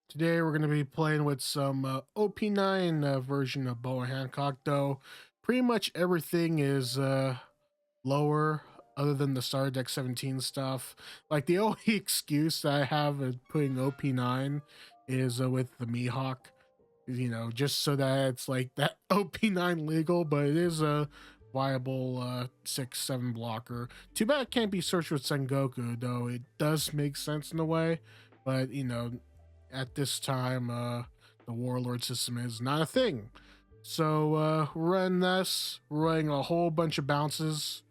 Today we're going to be playing with some OP-09 version of Boa Hancock, though pretty much everything is lower other than the Star Deck 17 stuff. Like the only excuse that I have of putting OP-9 is with the Mihawk, you know, just so that it's like that OP-9 legal, but it is a viable 6-7 blocker. Too bad it can't be searched with Sengoku, though it does make sense in a way, but you know, at this time, the warlord system is not a thing. So running this, running a whole bunch of bounces,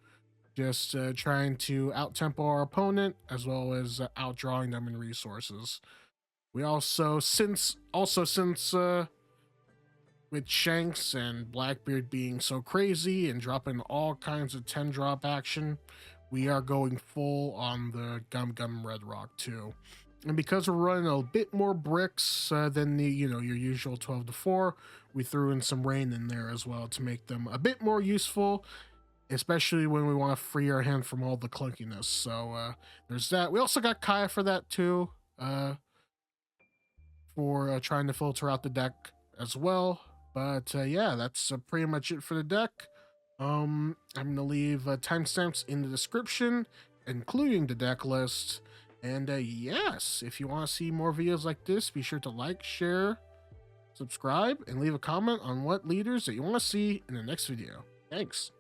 just trying to out-tempo our opponent as well as outdrawing them in resources. We also, since with Shanks and Blackbeard being so crazy and dropping all kinds of 10 drop action, we are going full on the Gum Gum Red Rock too. And because we're running a bit more bricks than the your usual 12 to 4, we threw in some rain in there as well to make them a bit more useful, especially when we want to free our hand from all the clunkiness. So there's that. We also got Kaya for that too, for trying to filter out the deck as well. But yeah, that's pretty much it for the deck. I'm gonna leave timestamps in the description, including the deck list. And yes, if you want to see more videos like this, be sure to like, share, subscribe, and leave a comment on what leaders that you want to see in the next video. Thanks.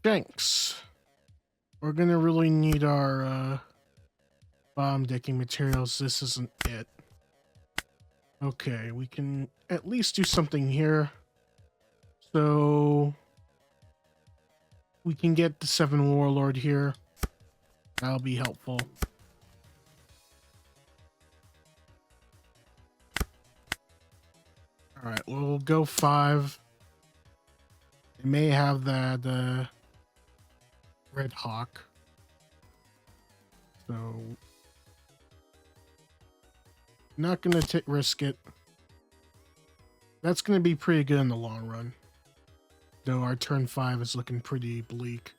Shanks. We're gonna really need our bomb decking materials. This isn't it. Okay, we can at least do something here. So we can get the 7 Warlord here. That'll be helpful. All right, well, we'll go 5. It may have that Red Hawk. So not gonna risk it. That's gonna be pretty good in the long run. Though our turn 5 is looking pretty bleak.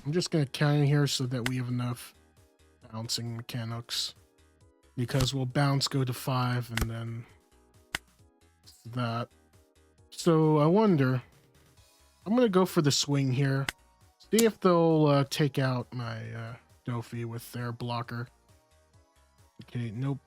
I'm just gonna counter here so that we have enough bouncing mechanics. Because we'll bounce, go to 5, and then that. So I wonder, I'm gonna go for the swing here. See if they'll take out my Dofi with their blocker. Okay, nope.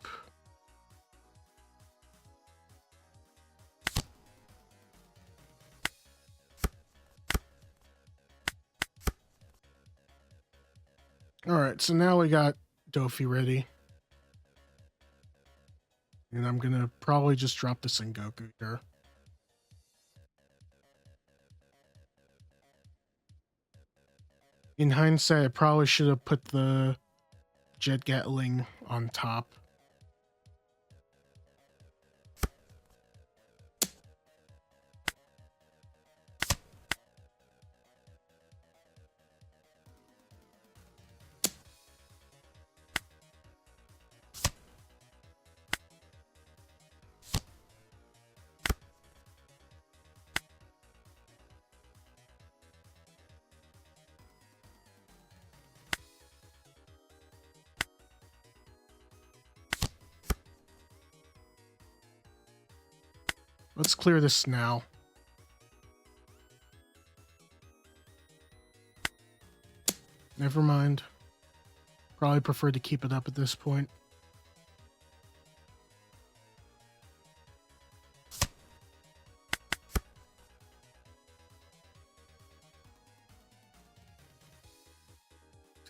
Alright, so now we got Dofi ready. And I'm gonna probably just drop the Sengoku here. In hindsight, I probably should have put the Jet Gatling on top. Let's clear this now. Never mind. Probably prefer to keep it up at this point.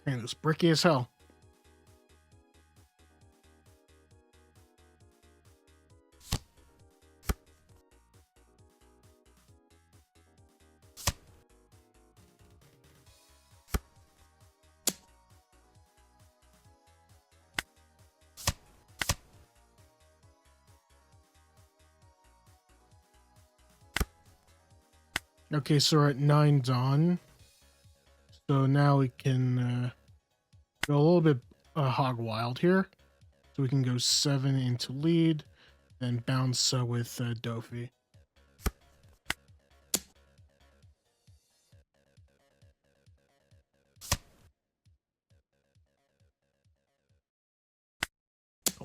And it's bricky as hell. Okay, so we're at 9 dawn. So now we can go a little bit hog wild here. So we can go 7 into lead, then bounce with Dofi.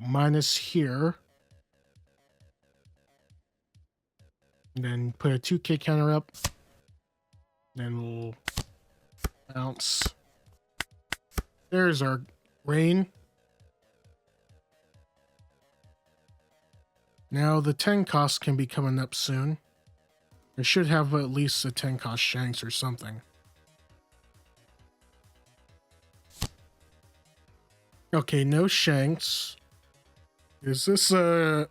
Minus here. And then put a 2k counter up. Then we'll bounce. There's our rain. Now the 10 cost can be coming up soon. I should have at least a 10 cost Shanks or something. Okay, no Shanks. Is this a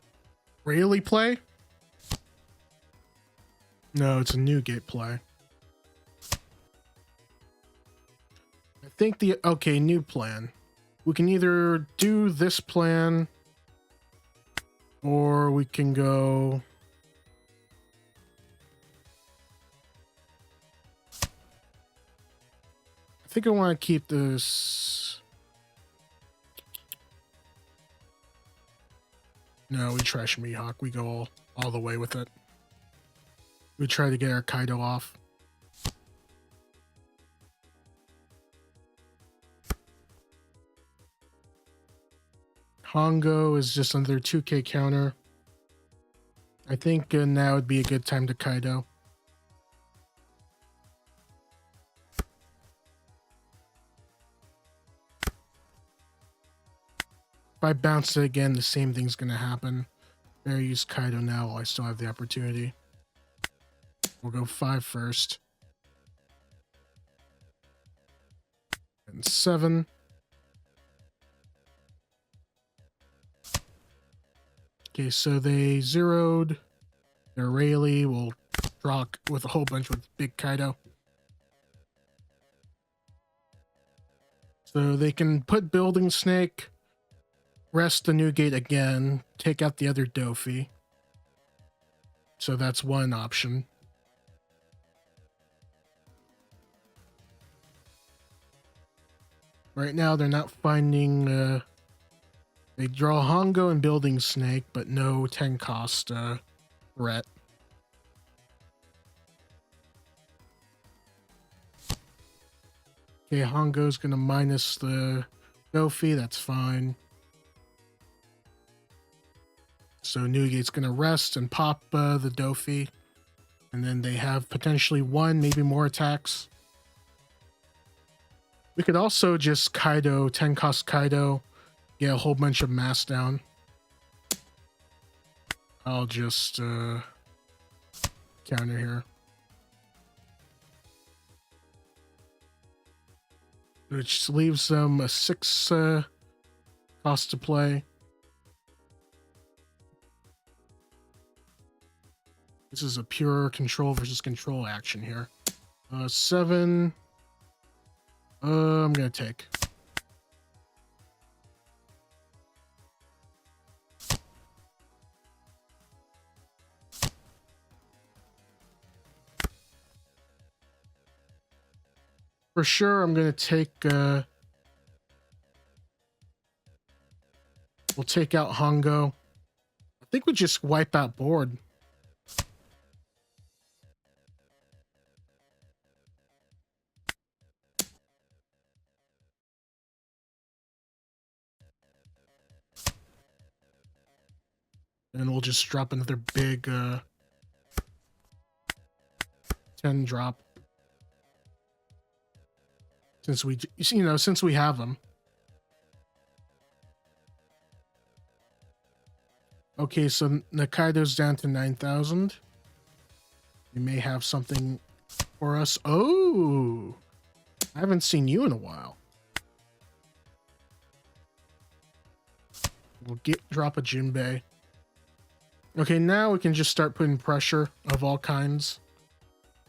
Rayleigh play? No, it's a Newgate play. I think okay, new plan. We can either do this plan or we can go... I think I want to keep this... No, we trash Mihawk. We go all the way with it. We try to get our Kaido off. Hongo is just under 2k counter. I think now would be a good time to Kaido. If I bounce it again, the same thing's going to happen. Better use Kaido now while I still have the opportunity. We'll go 5 first. And 7. Okay, so they zeroed their Rayleigh. We'll draw with a whole bunch with big Kaido. So they can put Building Snake, rest the Newgate again, take out the other Dofi. So that's one option. Right now they're not finding... they draw Hongo and Building Snake, but no 10 cost threat. Okay, Hongo's gonna minus the Dofi, that's fine. So Newgate's gonna rest and pop the Dofi. And then they have potentially 1, maybe more attacks. We could also just Kaido, 10 cost Kaido, get a whole bunch of mass down. I'll just counter here. Which leaves them a 6 cost to play. This is a pure control versus control action here. 7. I'm gonna take. For sure, I'm gonna take. We'll take out Hongo. I think we just wipe out board. And we'll just drop another big 10 drop. Since we, since we have them. Okay, so Nakaido's down to 9,000. We may have something for us. Oh, I haven't seen you in a while. We'll drop a Jinbei. Okay, now we can just start putting pressure of all kinds.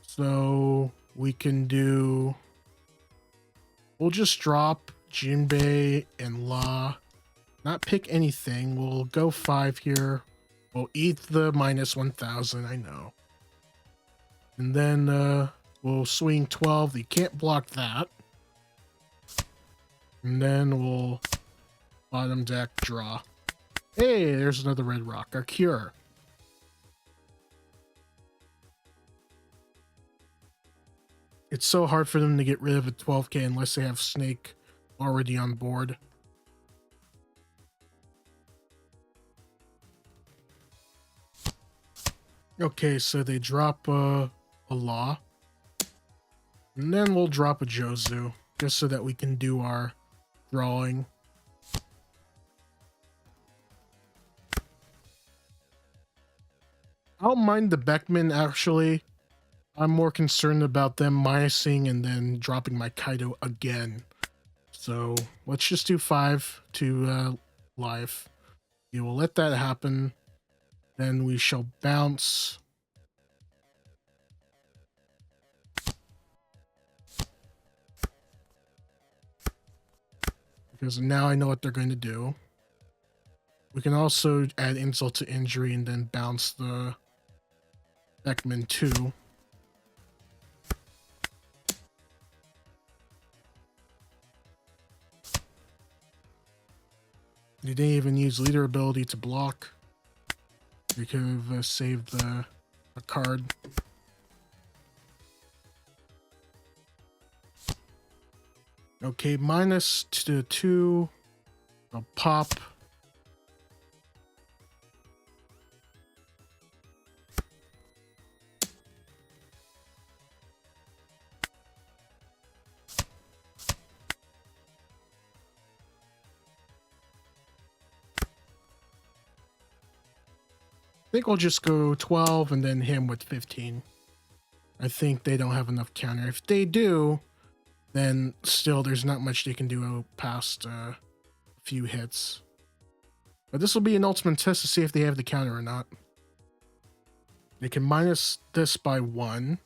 So we can do... We'll just drop Jinbei and La. Not pick anything. We'll go 5 here. We'll eat the minus 1,000, I know. And then we'll swing 12. You can't block that. And then we'll bottom deck draw. Hey, there's another red rock. Our cure. It's so hard for them to get rid of a 12k unless they have Snake already on board. Okay, so they drop a Law. And then we'll drop a Jozu, just so that we can do our drawing. I don't mind the Beckman, actually. I'm more concerned about them minusing and then dropping my Kaido again. So let's just do 5 to life. We will let that happen. Then we shall bounce. Because now I know what they're going to do. We can also add insult to injury and then bounce the Beckman too. They didn't even use leader ability to block. We could have saved a card. Okay, minus to 2. I'll pop. I think we'll just go 12 and then him with 15. I think they don't have enough counter. If they do, then still there's not much they can do past a few hits. But this will be an ultimate test to see if they have the counter or not. They can minus this by 1.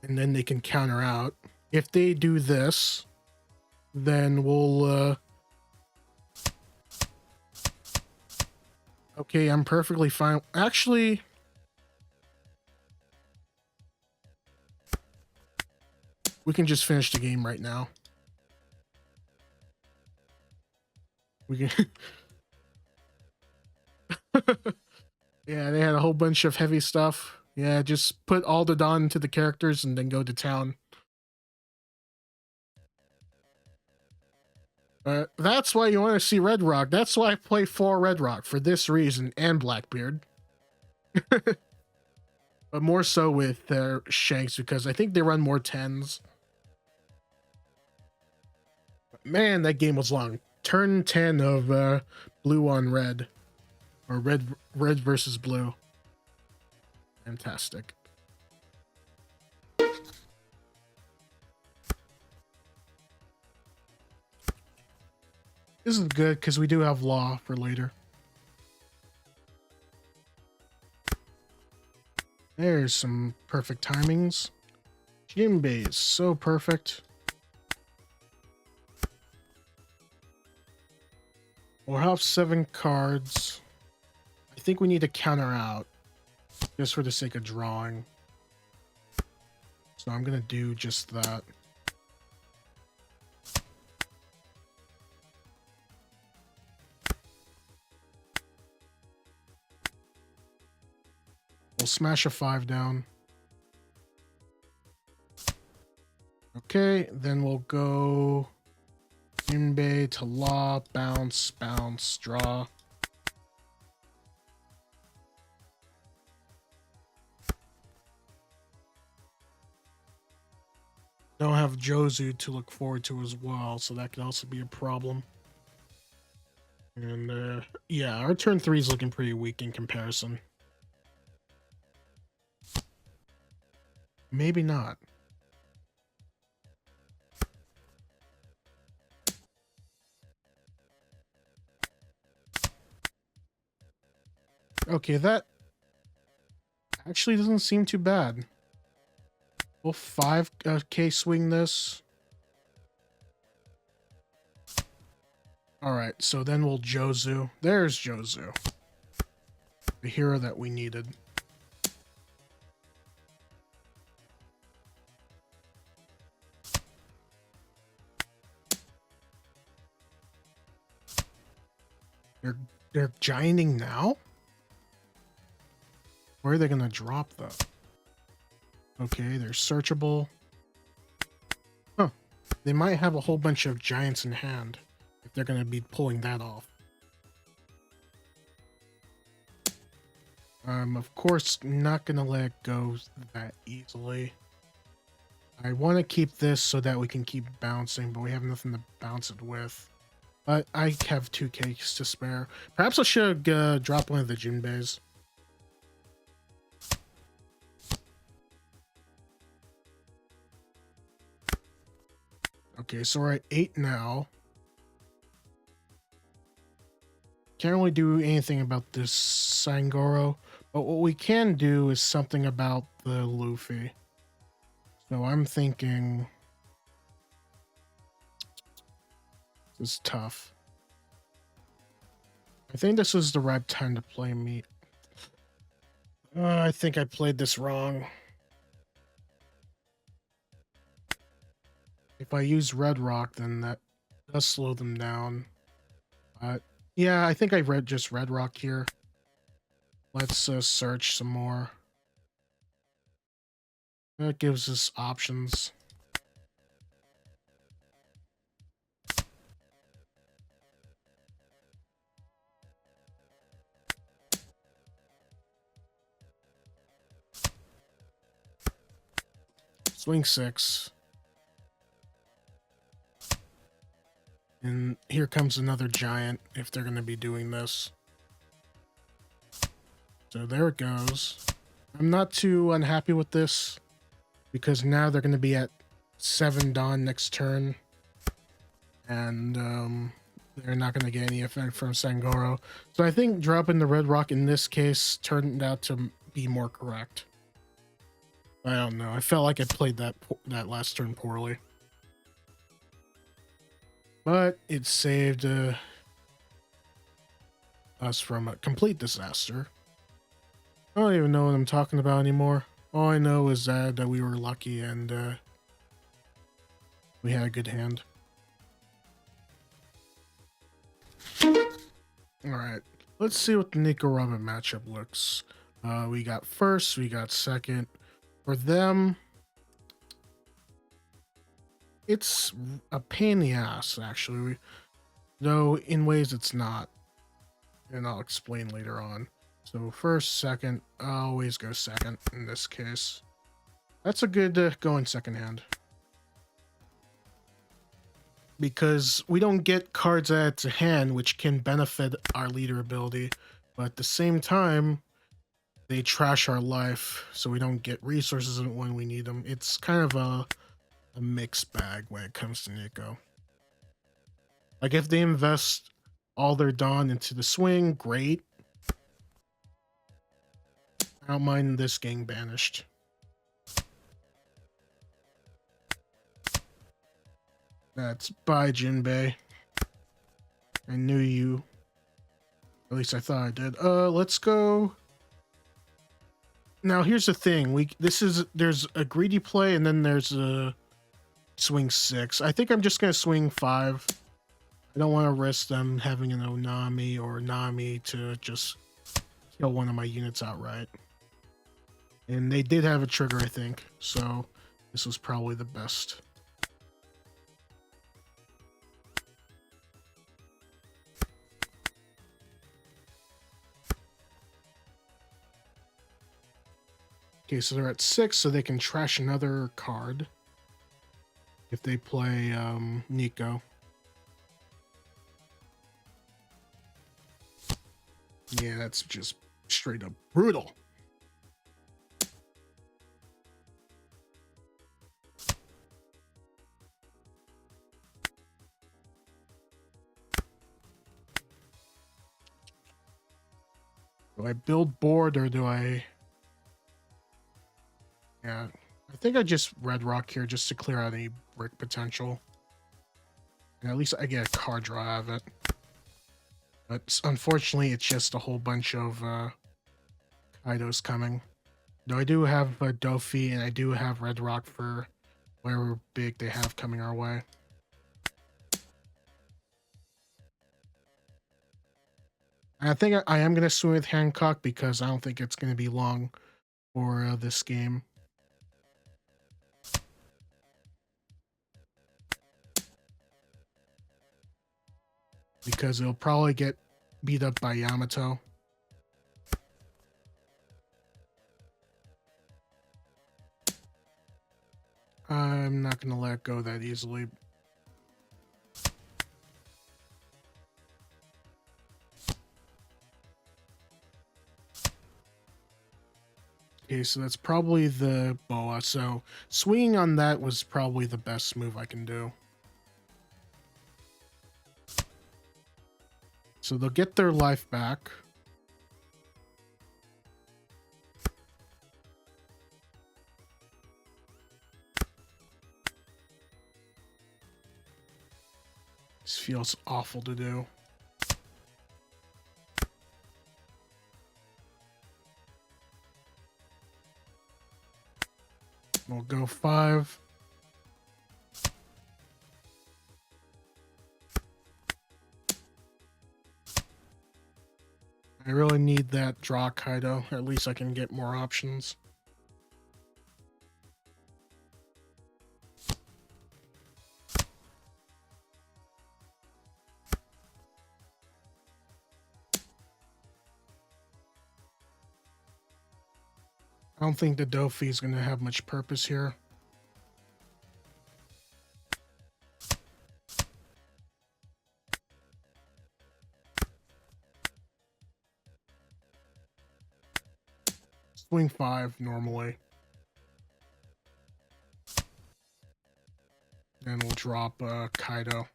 And then they can counter out. If they do this, then we'll... Okay, I'm perfectly fine. Actually... we can just finish the game right now. We can... Yeah, they had a whole bunch of heavy stuff. Yeah, just put all the Dawn into the characters and then go to town. That's why you want to see Red Rock. That's why I play 4 Red Rock, for this reason, and Blackbeard. But more so with Shanks, because I think they run more 10s. Man, that game was long. Turn 10 of blue on red. Or red versus blue. Fantastic. This is good because we do have Law for later. There's some perfect timings. Jinbei is so perfect. We'll have 7 cards. I think we need to counter out just for the sake of drawing. So I'm going to do just that. We'll smash a 5 down. Okay, then we'll go Jinbei to Law, bounce, bounce, draw. Don't have Jozu to look forward to as well, so that could also be a problem. And yeah, our turn 3 is looking pretty weak in comparison. Maybe not. Okay, that actually doesn't seem too bad. We'll 5k swing this. Alright, so then we'll Jozu. There's Jozu. The hero that we needed. They're gianting now? Where are they gonna drop though? Okay, they're searchable. Huh. They might have a whole bunch of giants in hand if they're gonna be pulling that off. Of course, not gonna let it go that easily. I want to keep this so that we can keep bouncing, but we have nothing to bounce it with. But I have 2 cakes to spare. Perhaps I should drop one of the Jinbeis. Okay, so we're at 8 now. Can't really do anything about this Sangoro, but what we can do is something about the Luffy. So I'm thinking this is tough. I think this was the right time to play me. I think I played this wrong. If I use Red Rock, then that does slow them down. But yeah, I think I just Red Rock here. Let's search some more. That gives us options. Swing 6. And here comes another giant if they're going to be doing this. So there it goes. I'm not too unhappy with this because now they're going to be at 7 Dawn next turn. And they're not going to get any effect from Sangoro. So I think dropping the Red Rock in this case turned out to be more correct. I don't know. I felt like I played that last turn poorly. But it saved us from a complete disaster. I don't even know what I'm talking about anymore. All I know is that we were lucky and we had a good hand. Alright, let's see what the Nico Robin matchup looks. We got first, we got second. For them, it's a pain in the ass, actually. Though, in ways it's not. And I'll explain later on. So first, second, I always go second in this case. That's a good going second hand. Because we don't get cards added to hand, which can benefit our leader ability. But at the same time, they trash our life, so we don't get resources when we need them. It's kind of a mixed bag when it comes to Nico. Like, if they invest all their Dawn into the swing, great. I don't mind this getting banished. That's bye, Jinbei. I knew you. At least I thought I did. Let's go. Now here's the thing. There's a greedy play and then there's a swing 6. I think I'm just gonna swing 5. I don't want to risk them having an Onami or Nami to just kill one of my units outright. And they did have a trigger, I think, so this was probably the best. Okay, so they're at 6, so they can trash another card if they play Nico. Yeah, that's just straight up brutal. Do I build board or do I... Yeah, I think I just Red Rock here just to clear out any brick potential. And at least I get a card draw out of it. But unfortunately, it's just a whole bunch of Kaidos coming. Though I do have Dofi and I do have Red Rock for whatever big they have coming our way. I think I am going to swing with Hancock because I don't think it's going to be long for this game. Because it'll probably get beat up by Yamato. I'm not going to let go that easily. Okay, so that's probably the Boa. So swinging on that was probably the best move I can do. So they'll get their life back. This feels awful to do. We'll go 5. I really need that draw Kaido. At least I can get more options. I don't think the Dofi is going to have much purpose here. Swing 5 normally. And we'll drop Kaido.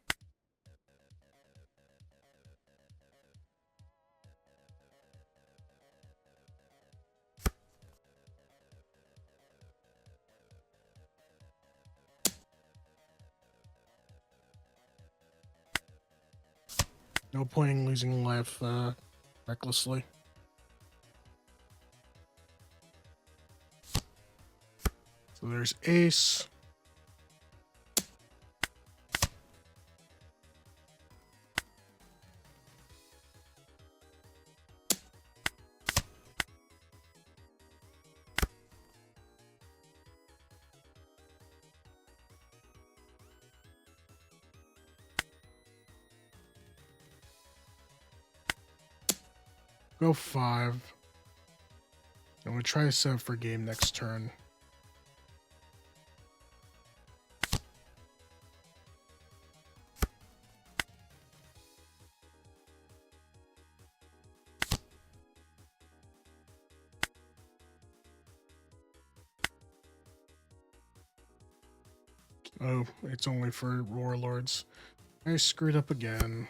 No point in losing life recklessly. So there's Ace. Go 5. I'm going to try to set up for game next turn. Oh, it's only for Warlords. I screwed up again.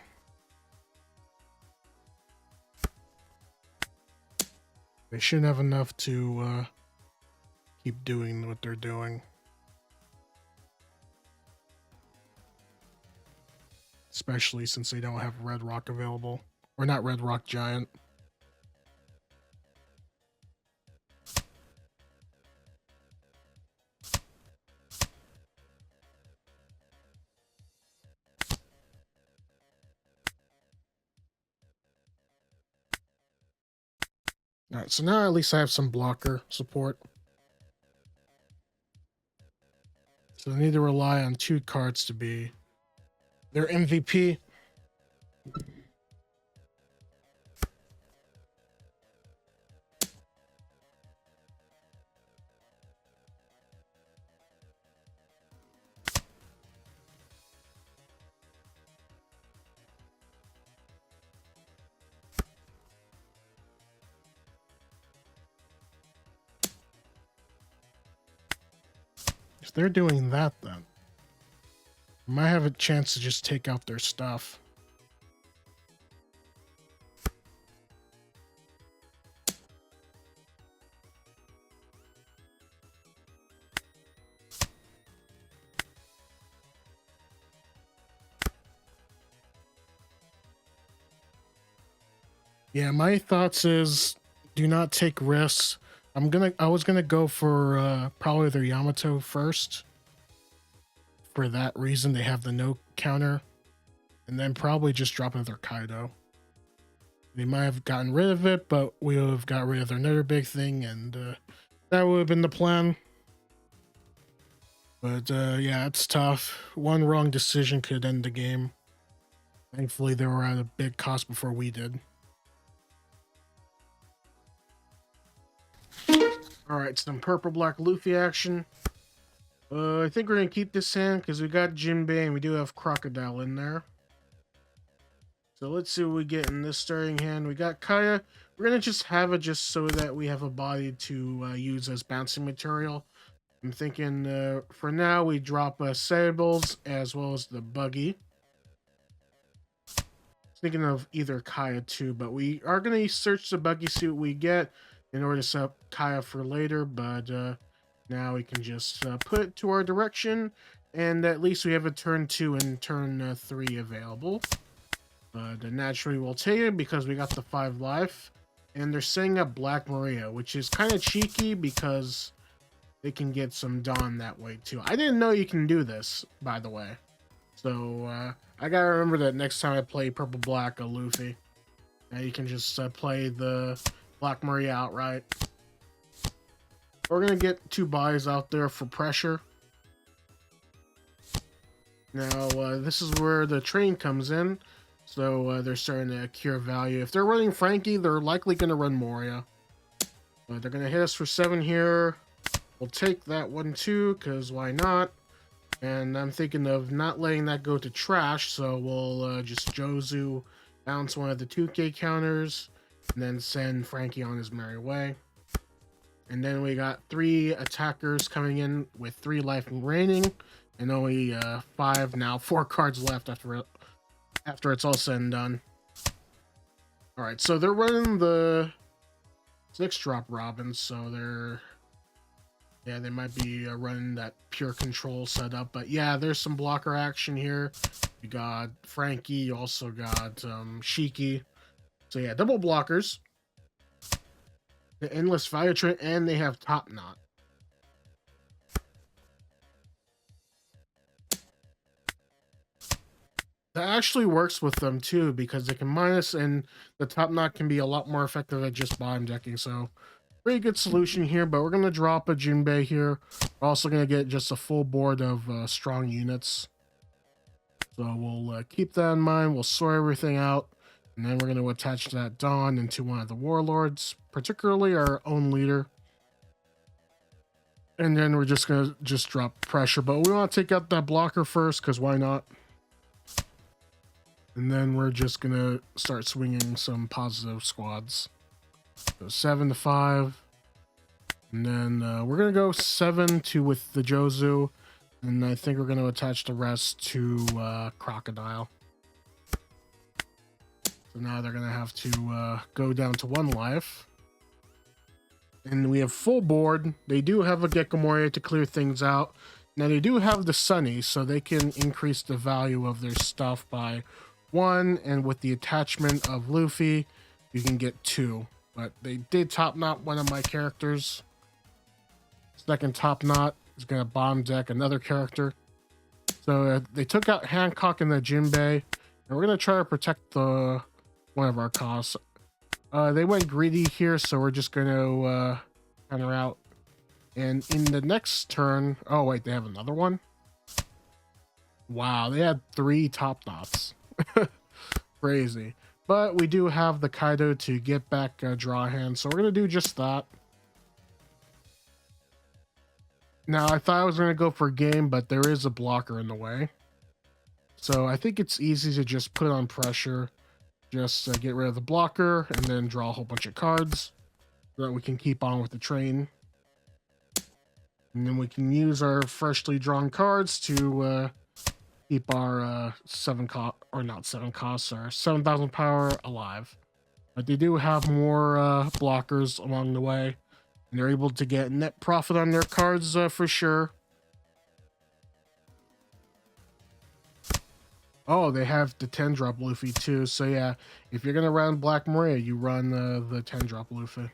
They shouldn't have enough to keep doing what they're doing. Especially since they don't have Red Rock available. Or not Red Rock Giant. Alright, so now at least I have some blocker support. So I need to rely on 2 cards to be their MVP. If they're doing that, then I might have a chance to just take out their stuff. Yeah, my thoughts is do not take risks. I was gonna go for probably their Yamato first. For that reason, they have the no counter, and then probably just drop another Kaido. They might have gotten rid of it, but we would have got rid of another big thing, and that would have been the plan. But yeah, it's tough. One wrong decision could end the game. Thankfully, they were at a big cost before we did. Alright, some purple-black Luffy action. I think we're going to keep this hand because we got Jinbei and we do have Crocodile in there. So let's see what we get in this starting hand. We got Kaya. We're going to just have it just so that we have a body to use as bouncing material. I'm thinking for now we drop Sables as well as the Buggy. Thinking of either Kaya too, but we are going to search the Buggy, see what we get in order to set up Kaya for later, but now we can just put it to our direction, and at least we have a turn 2 and turn 3 available. But naturally we'll take it because we got the 5 life, and they're setting up Black Maria, which is kind of cheeky because they can get some Dawn that way too. I didn't know you can do this, by the way. So I gotta remember that next time I play Purple Black Luffy. Now you can just play the Black Maria outright. We're gonna get 2 buys out there for pressure. Now this is where the train comes in. So they're starting to cure value. If they're running Frankie, they're likely gonna run Moria. But they're gonna hit us for 7 here. We'll take that one too, because why not? And I'm thinking of not letting that go to trash, so we'll just Jozu bounce one of the 2K counters, and then send Frankie on his merry way. And then we got 3 attackers coming in with 3 life remaining, and only 5 now, 4 cards left after it's all said and done. Alright, so they're running the 6-drop Robin, so they might be running that pure control setup, but yeah, there's some blocker action here. You got Frankie, you also got Shiki. So yeah, double blockers. The Endless Fire Train, and they have Top Knot. That actually works with them too, because they can minus, and the Top Knot can be a lot more effective at just bottom decking, so pretty good solution here. But we're going to drop a Jinbei here. We're also going to get just a full board of strong units. So we'll keep that in mind. We'll sort everything out. And then we're going to attach that Dawn into one of the Warlords, particularly our own leader. And then we're just going to drop pressure. But we want to take out that blocker first, because why not? And then we're just going to start swinging some positive squads. So 7 to 5. And then we're going to go 7 to with the Jozu. And I think we're going to attach the rest to Crocodile. So now they're going to have to go down to 1 life. And we have full board. They do have a Gecko Moria to clear things out. Now they do have the Sunny, so they can increase the value of their stuff by 1. And with the attachment of Luffy, you can get 2. But they did Top Knot one of my characters. Second Top Knot is going to bomb deck another character. So they took out Hancock and the Jinbei. And we're going to try to protect one of our costs. They went greedy here, so we're just going to counter out. And in the next turn... Oh, wait, they have another one? Wow, they had 3 Top Knots. Crazy. But we do have the Kaido to get back draw hand, so we're going to do just that. Now, I thought I was going to go for a game, but there is a blocker in the way. So I think it's easy to just put on pressure. Just get rid of the blocker and then draw a whole bunch of cards so that we can keep on with the train. And then we can use our freshly drawn cards to keep our 7 cost, or not 7 costs, or 7,000 power alive. But they do have more blockers along the way. And they're able to get net profit on their cards for sure. Oh, they have the 10-drop Luffy too. So yeah, if you're going to run Black Maria, you run the 10-drop Luffy.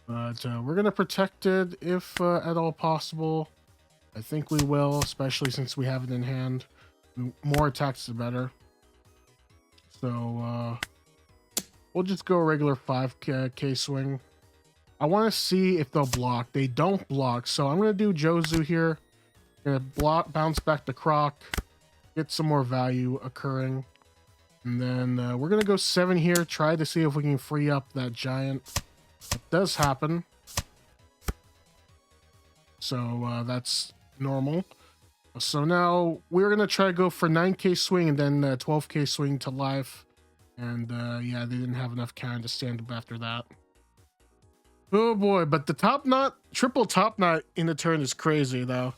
But we're going to protect it if at all possible. I think we will, especially since we have it in hand. More attacks, the better. So We'll just go a regular 5k swing. I want to see if they'll block. They don't block, so I'm gonna do Jozu here. Gonna block, bounce back to Croc, get some more value occurring, and then we're gonna go 7 here. Try to see if we can free up that giant. It does happen, so that's normal. So now we're gonna try to go for 9k swing and then 12k swing to life, and yeah, they didn't have enough counter to stand up after that. Oh boy, but the top knot, triple top knot in the turn is crazy though.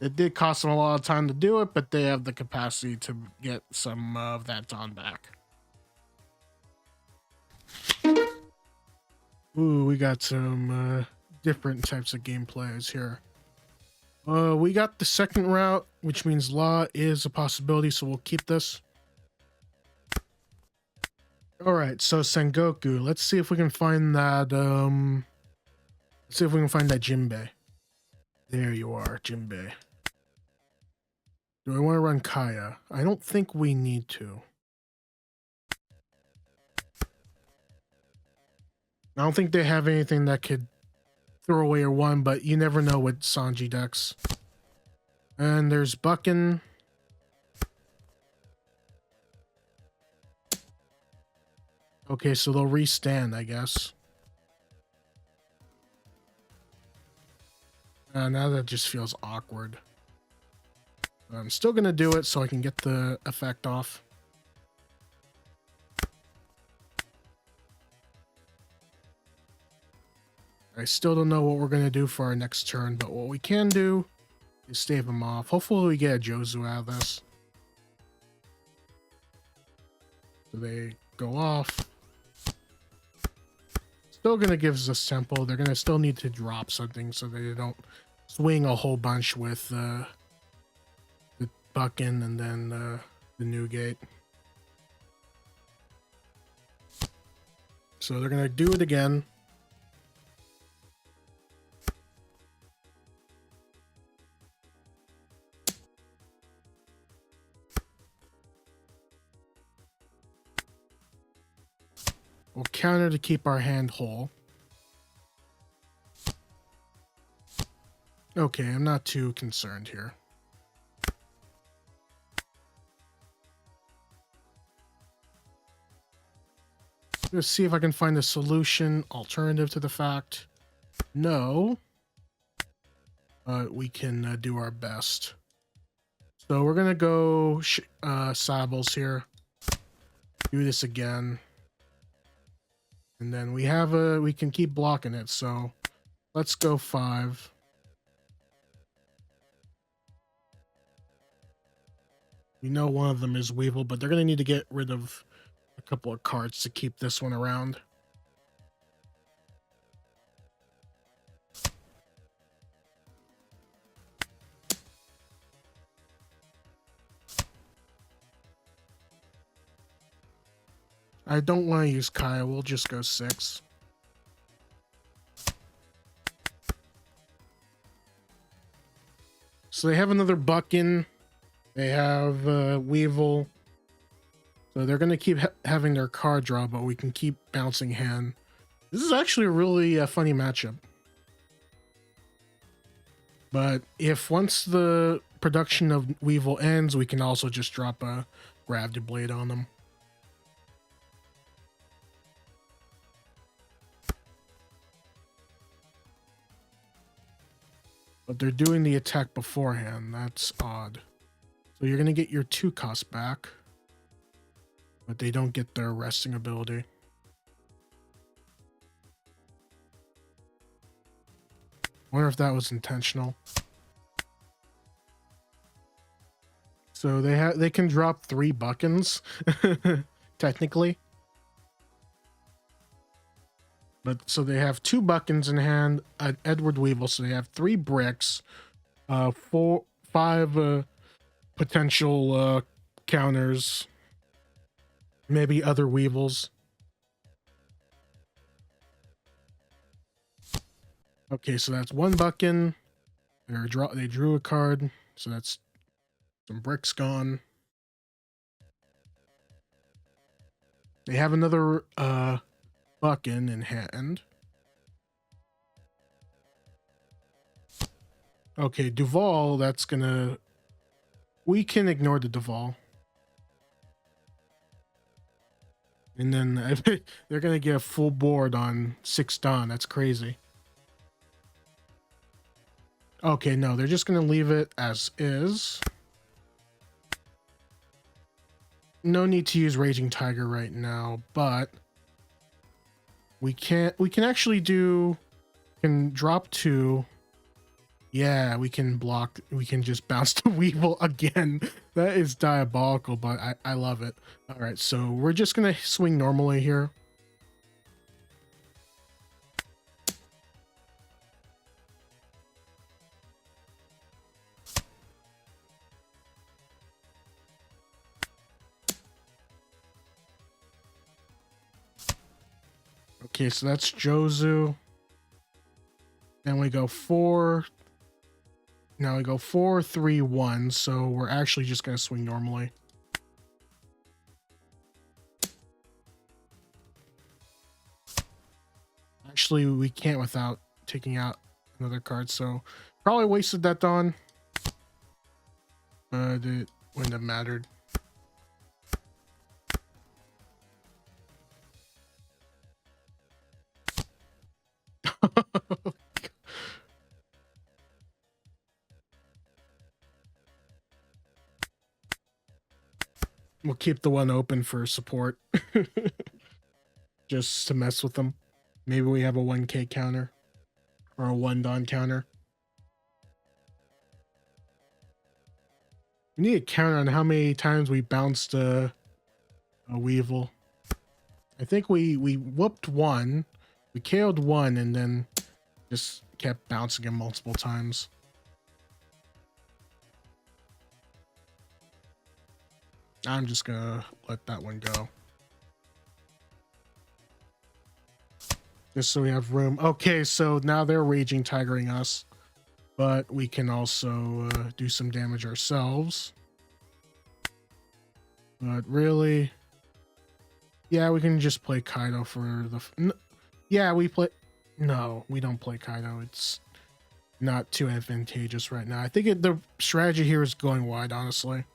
It did cost them a lot of time to do it, but they have the capacity to get some of that Dawn back. Ooh, we got some different types of gameplays here. We got the second route, which means Law is a possibility, so we'll keep this. Alright, so Sengoku, let's see if we can find that, let's see if we can find that Jinbei. There you are, Jinbei. Do I want to run Kaya? I don't think we need to. I don't think they have anything that could throw away or one, but you never know with Sanji decks. And there's Buckin. Okay, so they'll restand, I guess. Now that just feels awkward. I'm still gonna do it so I can get the effect off. I still don't know what we're gonna do for our next turn, but what we can do is stave him off. Hopefully we get a Jozu out of this. So they go off. Still gonna give us a tempo. They're gonna still need to drop something so they don't swing a whole bunch with the Buckin and then the Newgate. So they're gonna do it again. We'll counter to keep our hand whole. Okay, I'm not too concerned here. Let's see if I can find a solution alternative to the fact. No. But we can do our best. So we're going to go Sables here. Do this again. And then we have we can keep blocking it, so let's go 5. We know one of them is Weevil, but they're going to need to get rid of a couple of cards to keep this one around. I don't want to use Kaya, we'll just go 6. So they have another Buckin. They have Weevil. So they're going to keep having their card draw, but we can keep bouncing hand. This is actually a really funny matchup. But if once the production of Weevil ends, we can also just drop a Gravity Blade on them. But they're doing the attack beforehand. That's odd. So you're going to get your 2 cost back. But they don't get their resting ability. Wonder if that was intentional. So they can drop 3 Buckins, technically. But so they have 2 Buckins in hand, Edward Weevil, so they have 3 bricks, 5 potential counters, maybe other Weevils. Okay, so that's 1 Buckin. They drew a card, so that's some bricks gone. They have another Buckin in hand. Okay, Duval, that's gonna... We can ignore the Duval. And then they're gonna get a full board on 6 Dawn. That's crazy. Okay, no, they're just gonna leave it as is. No need to use Raging Tiger right now, but we can actually can drop 2. Yeah, we can block, we can just bounce the Weevil again. That is diabolical, but I love it. All right, so we're just gonna swing normally here. Okay, so that's Jozu. Then we go 4. Now we go 4, 3, 1. So we're actually just gonna swing normally. Actually, we can't without taking out another card, so probably wasted that Dawn. But it wouldn't have mattered. We'll keep the one open for support. Just to mess with them. Maybe we have a 1k counter. Or a 1 Dawn counter. We need a count on how many times we bounced a Weevil. I think we whooped 1. We KO'd 1 and then just kept bouncing him multiple times. I'm just gonna let that one go. Just so we have room. Okay, so now they're Raging Tigering us. But we can also do some damage ourselves. But really... Yeah, we can just play Kaido for the... Yeah, we play... No, we don't play Kaido. It's not too advantageous right now. I think the strategy here is going wide, honestly.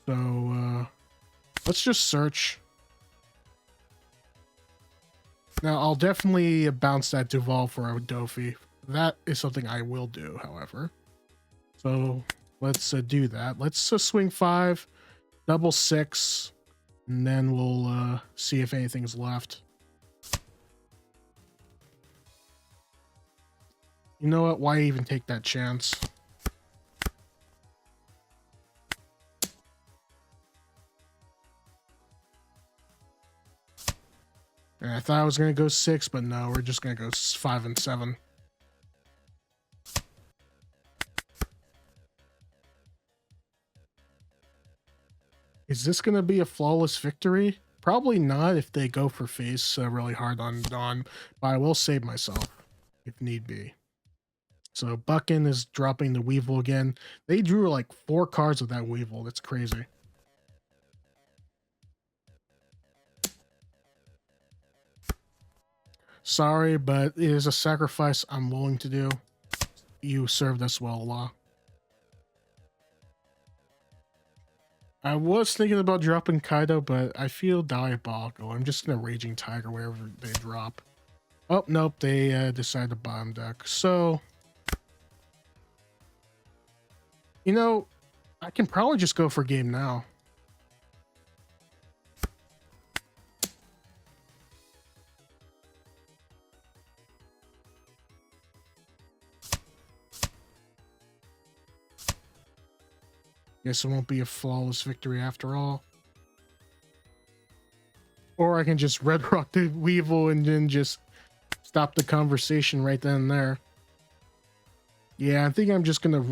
So, let's just search. Now, I'll definitely bounce that Duval for a Dofi. That is something I will do, however. So, let's do that. Let's swing 5, double 6, and then we'll see if anything's left. You know what? Why even take that chance? And I thought I was going to go 6, but no, we're just going to go 5 and 7. Is this going to be a flawless victory? Probably not if they go for face really hard on Dawn, but I will save myself if need be. So Buckin is dropping the Weevil again. They drew like 4 cards with that Weevil. That's crazy. Sorry, but it is a sacrifice I'm willing to do. You served us well, Law. I was thinking about dropping Kaido, but I feel diabolical. I'm just gonna Raging Tiger wherever they drop. Oh, nope, they decided to bottom deck. So, you know, I can probably just go for game now. Guess it won't be a flawless victory after all. Or I can just Red Rock the Weevil and then just stop the conversation right then and there. Yeah, I think I'm just gonna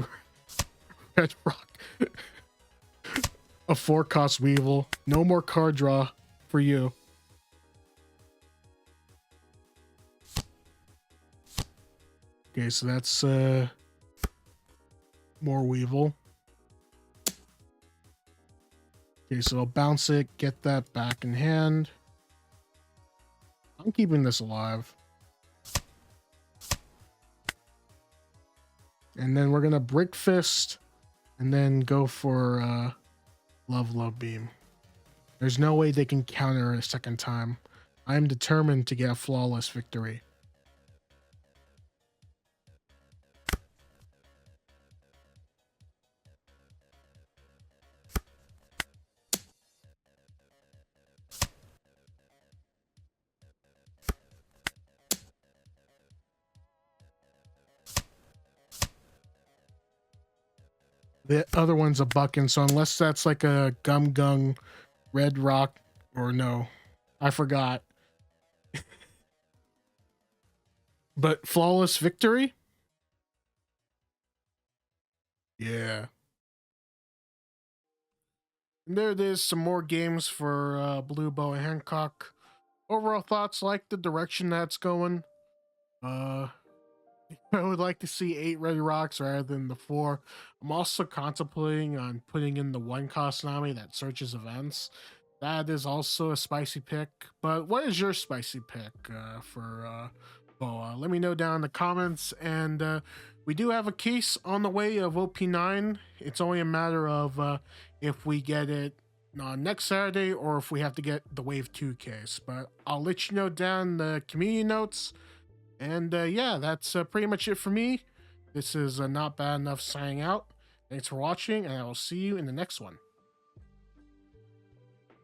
Red Rock a 4-cost Weevil. No more card draw for you. Okay, so that's more Weevil. Okay, so I'll bounce it, get that back in hand. I'm keeping this alive. And then we're gonna Brick Fist and then go for Love Beam. There's no way they can counter a second time. I am determined to get a flawless victory. The other one's a Bucking, so unless that's like a Gum Gung, Red Rock, or no, I forgot. But flawless victory? Yeah. And there it is, some more games for Blue Boa Hancock. Overall thoughts, like the direction that's going. Uh, I would like to see 8 red rocks rather than the 4. I'm also contemplating on putting in the 1-cost Nami that searches events. That is also a spicy pick. But what is your spicy pick for Boa? Let me know down in the comments. And we do have a case on the way of OP-09. It's only a matter of if we get it next Saturday or if we have to get the Wave 2 case. But I'll let you know down in the community notes. And yeah, that's pretty much it for me. This is Not Bad Enough signing out. Thanks for watching, and I will see you in the next one.